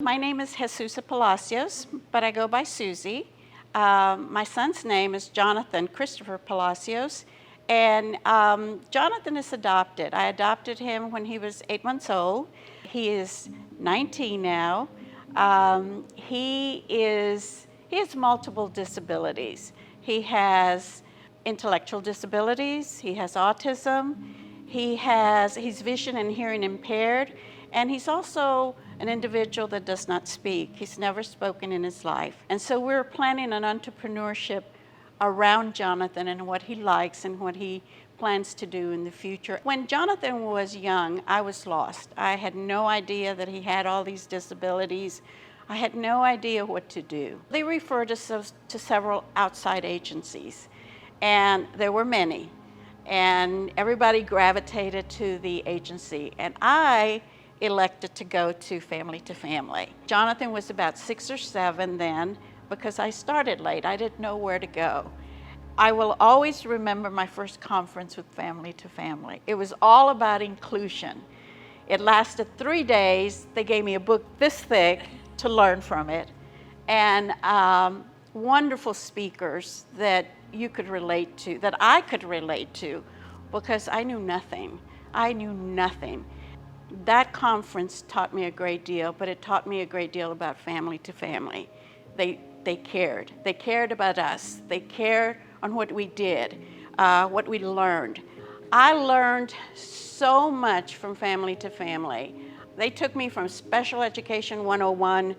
My name is Jesusa Palacios, but I go by Susie. My son's name is Jonathan Christopher Palacios, and Jonathan is adopted. I adopted him when he was 8 months old. He is 19 now. He has multiple disabilities. He has intellectual disabilities. He has autism. He's vision and hearing impaired, and he's also an individual that does not speak. He's never spoken in his life. And so we're planning an entrepreneurship around Jonathan and what he likes and what he plans to do in the future. When Jonathan was young, I was lost. I had no idea that he had all these disabilities. I had no idea what to do. They referred us to several outside agencies, and there were many. And everybody gravitated to the agency, and I elected to go to Family to Family. Jonathan was about 6 or 7 then, because I started late. I didn't know where to go. I will always remember my first conference with Family to Family. It was all about inclusion. It lasted 3 days. They gave me a book this thick to learn from it, and wonderful speakers that you could relate to, that I could relate to, because I knew nothing. I knew nothing. That conference taught me a great deal, but it taught me a great deal about Family to Family. They cared. They cared about us. They cared on what we did, what we learned. I learned so much from Family to Family. They took me from Special Education 101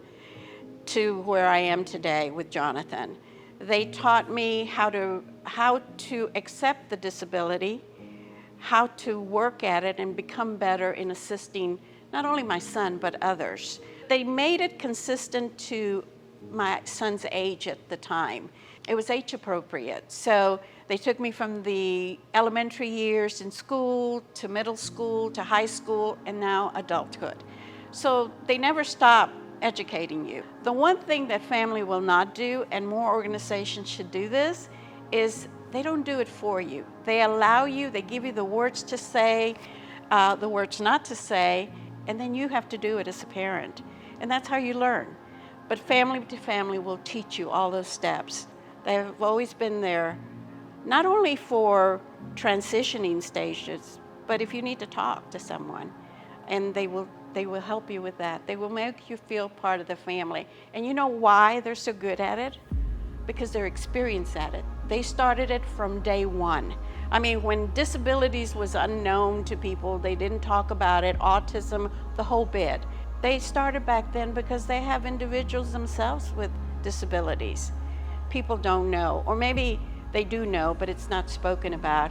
to where I am today with Jonathan. They taught me how to accept the disability, how to work at it and become better in assisting not only my son, but others. They made it consistent to my son's age at the time. It was age appropriate. So they took me from the elementary years in school to middle school to high school and now adulthood. So they never stop educating you. The one thing that Family will not do, and more organizations should do this, is they don't do it for you. They allow you, they give you the words to say, the words not to say, and then you have to do it as a parent. And that's how you learn. But Family to Family will teach you all those steps. They've always been there, not only for transitioning stages, but if you need to talk to someone, and they will help you with that. They will make you feel part of the family. And you know why they're so good at it? Because they're experienced at it. They started it from day one. I mean, when disabilities was unknown to people, they didn't talk about it, autism, the whole bit. They started back then because they have individuals themselves with disabilities. People don't know, or maybe they do know, but it's not spoken about,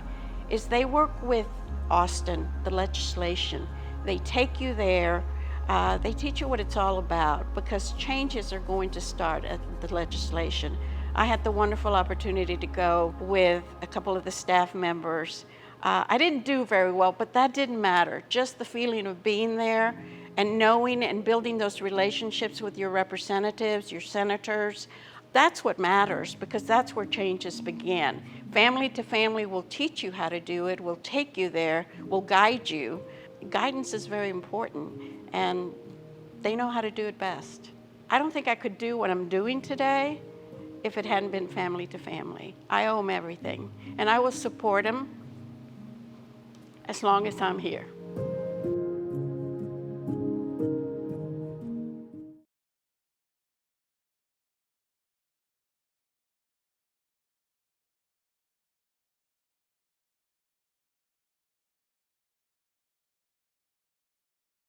is they work with Austin, the legislation. They take you there, they teach you what it's all about, because changes are going to start at the legislation. I had the wonderful opportunity to go with a couple of the staff members. I didn't do very well, but that didn't matter. Just the feeling of being there and knowing and building those relationships with your representatives, your senators, that's what matters, because that's where changes begin. Family to Family will teach you how to do it, will take you there, will guide you. Guidance is very important, and they know how to do it best. I don't think I could do what I'm doing today if it hadn't been Family to Family. I owe them everything, and I will support them as long as I'm here.